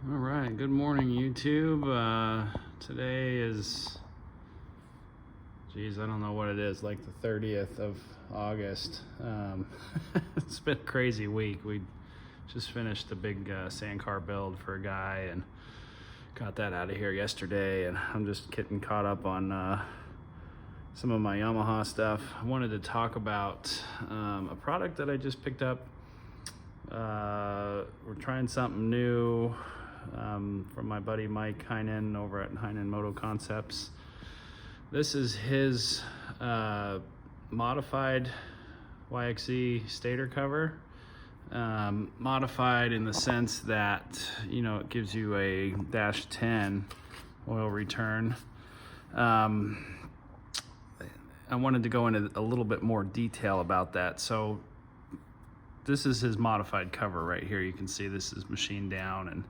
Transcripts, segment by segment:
All right, good morning, YouTube. Today is, geez, I don't know what it is, like the 30th of August. It's been a crazy week. We just finished a big sand car build for a guy and got that out of here yesterday, and I'm just getting caught up on some of my Yamaha stuff. I wanted to talk about a product that I just picked up. We're trying something new from my buddy Mike Heinen over at Heinen Moto Concepts. This is his modified Yxz Stator cover. Modified in the sense that, you know, it gives you a -10 oil return. I wanted to go into a little bit more detail about that. So this is his modified cover right here. You can see this is machined down and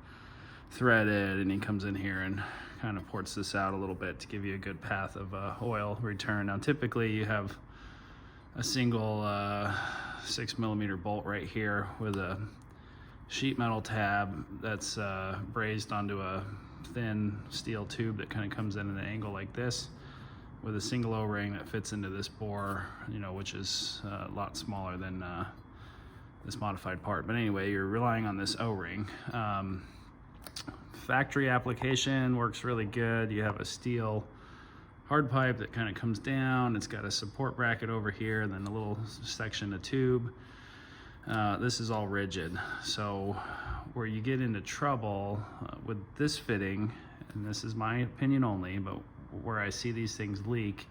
threaded, and he comes in here and kind of ports this out a little bit to give you a good path of oil return. Now typically you have a single 6mm bolt right here with a sheet metal tab that's brazed onto a thin steel tube that kind of comes in at an angle like this, with a single O-ring that fits into this bore, you know, which is a lot smaller than this modified part. But anyway, you're relying on this O-ring. Factory application works really good. You have a steel hard pipe that kind of comes down. It's got a support bracket over here, and then a little section of tube. This is all rigid. So where you get into trouble with this fitting, and this is my opinion only, but where I see these things leak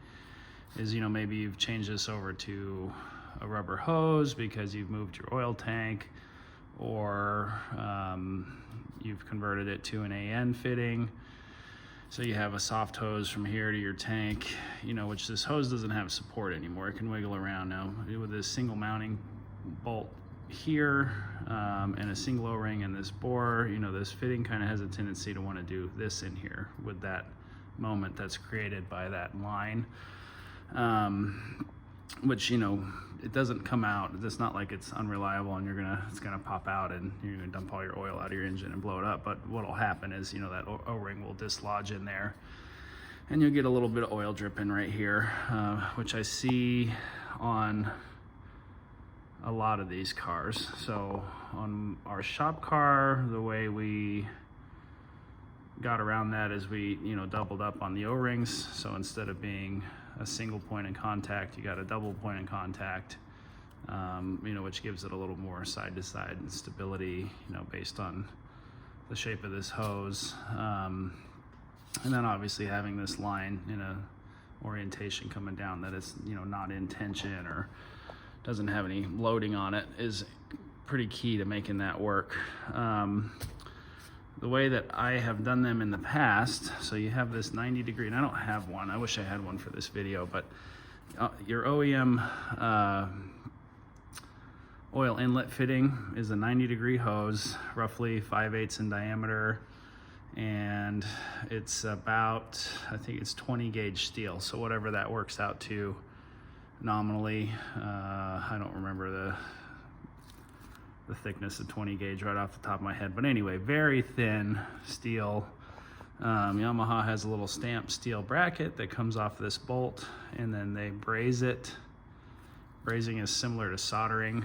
is, you know, maybe you've changed this over to a rubber hose because you've moved your oil tank, or you've converted it to an AN fitting. So you have a soft hose from here to your tank, you know, which this hose doesn't have support anymore. It can wiggle around now. With this single mounting bolt here and a single O-ring and this bore, you know, this fitting kind of has a tendency to want to do this in here with that moment that's created by that line. Which, you know, it doesn't come out. It's not like it's unreliable and it's gonna pop out and you're gonna dump all your oil out of your engine and blow it up. But what'll happen is, you know, that O-ring will dislodge in there, and you'll get a little bit of oil dripping right here, which I see on a lot of these cars. So on our shop car, the way we got around that is we, you know, doubled up on the O-rings. So instead of being a single point in contact, you got a double point in contact, you know, which gives it a little more side to side stability, you know, based on the shape of this hose. And then obviously having this line in a orientation coming down that is, you know, not in tension or doesn't have any loading on it is pretty key to making that work. The way that I have done them in the past, so you have this 90-degree, and I don't have one, I wish I had one for this video, but your OEM oil inlet fitting is a 90-degree hose, roughly 5/8 in diameter, and it's about, I think it's 20 gauge steel, so whatever that works out to nominally. I don't remember the thickness of 20 gauge right off the top of my head, but anyway, very thin steel. Yamaha has a little stamped steel bracket that comes off this bolt, and then they braze it. Brazing is similar to soldering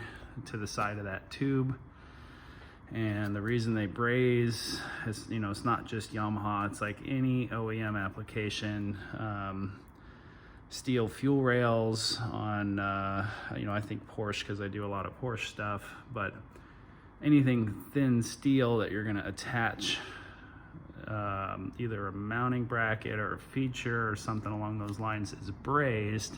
to the side of that tube, and the reason they braze is, you know, it's not just Yamaha, it's like any OEM application. Steel fuel rails on, you know, I think Porsche, because I do a lot of Porsche stuff, but anything thin steel that you're going to attach either a mounting bracket or a feature or something along those lines is brazed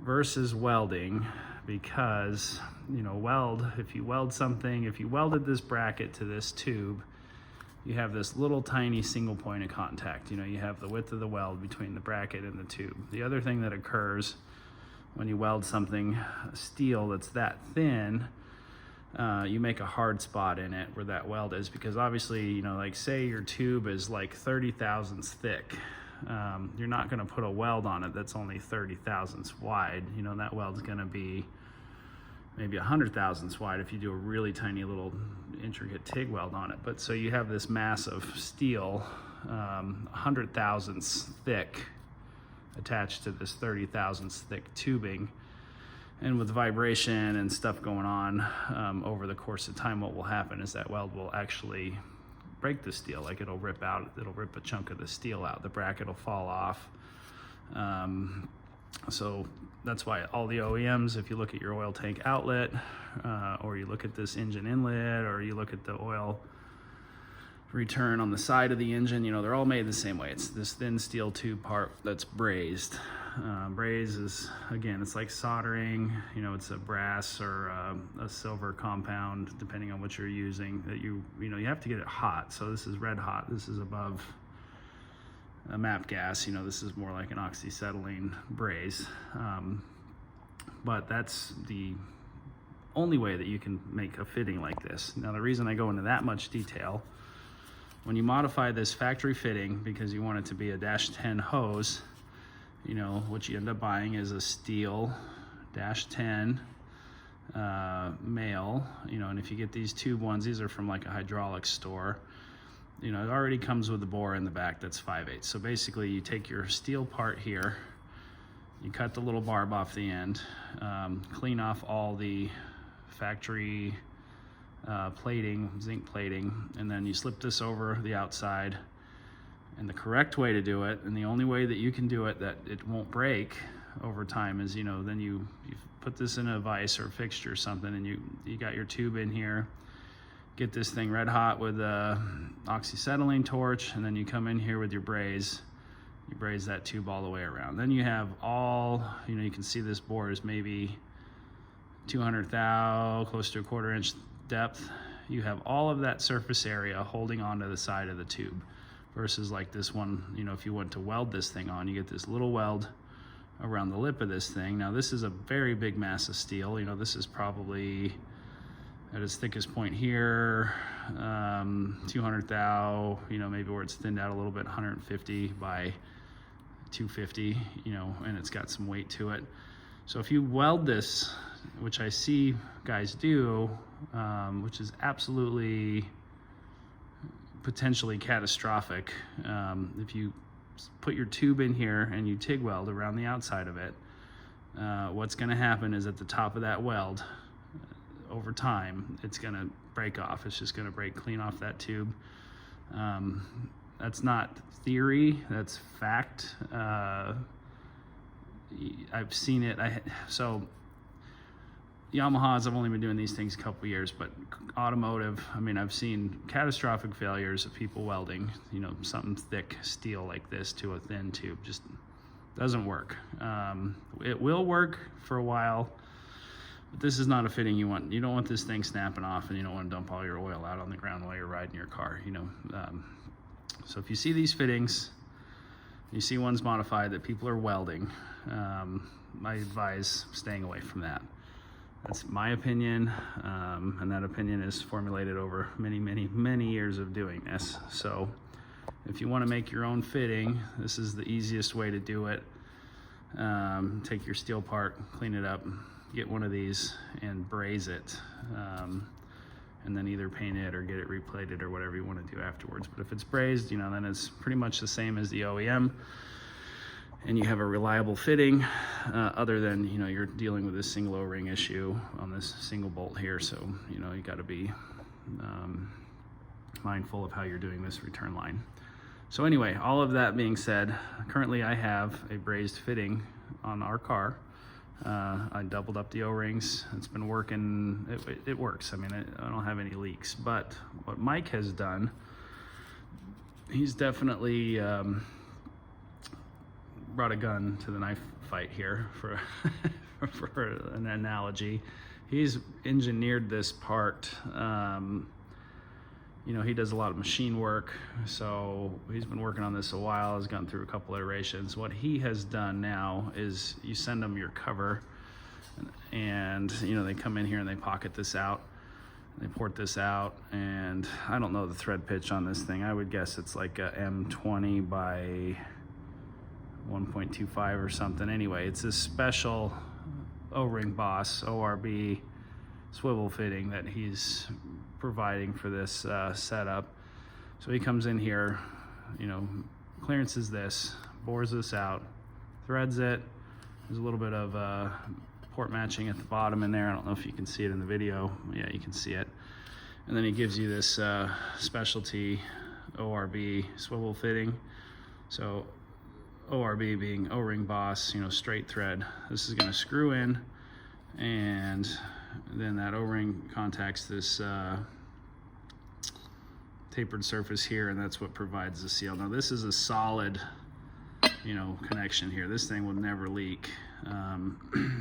versus welding, because, you know, if you weld something, if you welded this bracket to this tube, you have this little tiny single point of contact. You know, you have the width of the weld between the bracket and the tube. The other thing that occurs when you weld something steel that's that thin, you make a hard spot in it where that weld is, because obviously, you know, like say your tube is like 30 thousandths thick. You're not gonna put a weld on it that's only 30 thousandths wide. You know, that weld's gonna be maybe 100 thousandths wide if you do a really tiny little intricate TIG weld on it. But so you have this mass of steel, 100 thousandths thick, attached to this 30 thousandths thick tubing. And with vibration and stuff going on over the course of time, what will happen is that weld will actually break the steel. Like it'll rip a chunk of the steel out. The bracket will fall off. So that's why all the OEMs, if you look at your oil tank outlet, or you look at this engine inlet, or you look at the oil return on the side of the engine, you know, they're all made the same way. It's this thin steel tube part that's brazed. Braze is, again, it's like soldering. You know, it's a brass or a silver compound, depending on what you're using, that you know, you have to get it hot. So this is red hot. This is above a MAP gas. You know, this is more like an oxyacetylene braze. But that's the only way that you can make a fitting like this. Now, the reason I go into that much detail, when you modify this factory fitting because you want it to be a -10 hose, you know, what you end up buying is a steel -10 male, you know, and if you get these tube ones, these are from like a hydraulics store, you know, it already comes with a bore in the back that's 5/8. So basically you take your steel part here, you cut the little barb off the end, clean off all the factory plating, zinc plating, and then you slip this over the outside. And the correct way to do it, and the only way that you can do it that it won't break over time, is, you know, then you put this in a vise or a fixture or something, and you got your tube in here, get this thing red hot with a oxyacetylene torch, and then you come in here with your braze. You braze that tube all the way around. Then you have all, you know, you can see this bore is maybe 200 thou, close to a 1/4 inch depth. You have all of that surface area holding onto the side of the tube. Versus like this one, you know, if you went to weld this thing on, you get this little weld around the lip of this thing. Now this is a very big mass of steel. You know, this is probably at its thickest point here, 200 thou, you know, maybe where it's thinned out a little bit, 150 by 250, you know, and it's got some weight to it. So if you weld this, which I see guys do, which is absolutely potentially catastrophic, if you put your tube in here and you TIG weld around the outside of it, what's going to happen is at the top of that weld, over time, it's going to break off. It's just going to break clean off that tube. That's not theory, that's fact. I've seen it. So Yamahas, I've only been doing these things a couple years, but automotive, I mean, I've seen catastrophic failures of people welding, you know, something thick steel like this to a thin tube. Just doesn't work. It will work for a while, but this is not a fitting you want. You don't want this thing snapping off, and you don't want to dump all your oil out on the ground while you're riding your car, you know. So if you see these fittings, you see ones modified that people are welding, I advise staying away from that. That's my opinion, and that opinion is formulated over many years of doing this. So if you want to make your own fitting, this is the easiest way to do it. Take your steel part, clean it up, get one of these and braze it, and then either paint it or get it replated or whatever you want to do afterwards. But if it's brazed, you know, then it's pretty much the same as the OEM, and you have a reliable fitting, other than, you know, you're dealing with this single O-ring issue on this single bolt here. So, you know, you got to be mindful of how you're doing this return line. So anyway, all of that being said, currently I have a brazed fitting on our car. I doubled up the O-rings. It's been working. It works. I mean, I don't have any leaks. But what Mike has done, he's definitely brought a gun to the knife fight here, for for an analogy. He's engineered this part. You know, he does a lot of machine work, so he's been working on this a while, has gone through a couple iterations. What he has done now is you send them your cover, and, you know, they come in here and they pocket this out, they port this out, and I don't know the thread pitch on this thing. I would guess it's like a M20 by 1.25 or something. Anyway, it's this special O-ring Boss ORB swivel fitting that he's providing for this setup. So he comes in here, you know, clearances this, bores this out, threads it. There's a little bit of port matching at the bottom in there. I don't know if you can see it in the video. Yeah, you can see it. And then he gives you this specialty ORB swivel fitting. So ORB being O-ring boss, you know, straight thread. This is going to screw in, and then that O-ring contacts this tapered surface here, and that's what provides the seal. Now this is a solid, you know, connection here. This thing will never leak.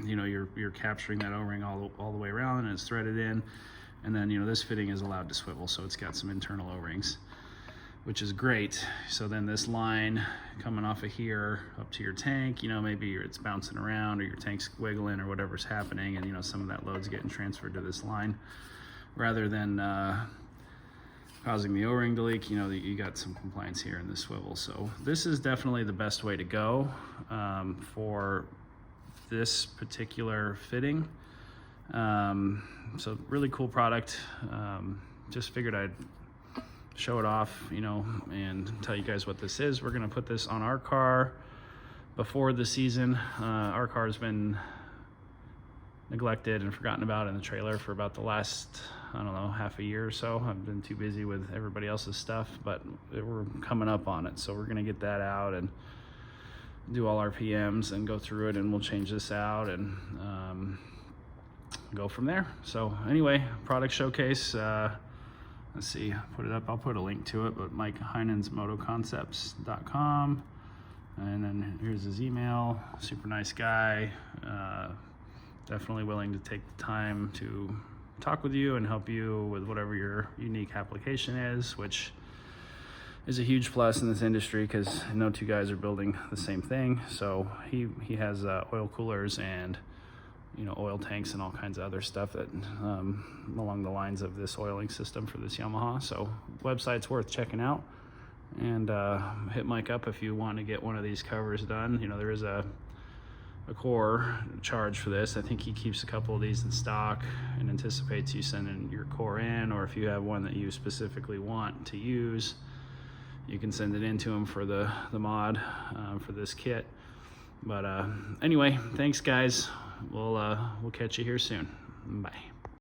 You know, you're capturing that O-ring all the way around, and it's threaded in, and then, you know, this fitting is allowed to swivel, so it's got some internal O-rings, which is great. So then this line coming off of here up to your tank, you know, maybe it's bouncing around or your tank's wiggling or whatever's happening, and, you know, some of that load's getting transferred to this line rather than causing the O-ring to leak. You know, you got some compliance here in the swivel. So this is definitely the best way to go for this particular fitting. So really cool product. Just figured I'd show it off, you know, and tell you guys what this is. We're gonna put this on our car before the season. Our car's been neglected and forgotten about in the trailer for about the last, I don't know, half a year or so. I've been too busy with everybody else's stuff, but we're coming up on it. So we're gonna get that out and do all our PMs and go through it, and we'll change this out and go from there. So anyway, product showcase. Let's see, put it up. I'll put a link to it, but Mike Heinen's motoconcepts.com. And then here's his email. Super nice guy. Definitely willing to take the time to talk with you and help you with whatever your unique application is, which is a huge plus in this industry because no two guys are building the same thing. So he has oil coolers and, you know, oil tanks and all kinds of other stuff that along the lines of this oiling system for this Yamaha. So website's worth checking out, and hit Mike up if you want to get one of these covers done. You know, there is a core charge for this. I think he keeps a couple of these in stock and anticipates you sending your core in, or if you have one that you specifically want to use, you can send it in to him for the mod for this kit. But anyway, thanks guys. We'll catch you here soon. Bye.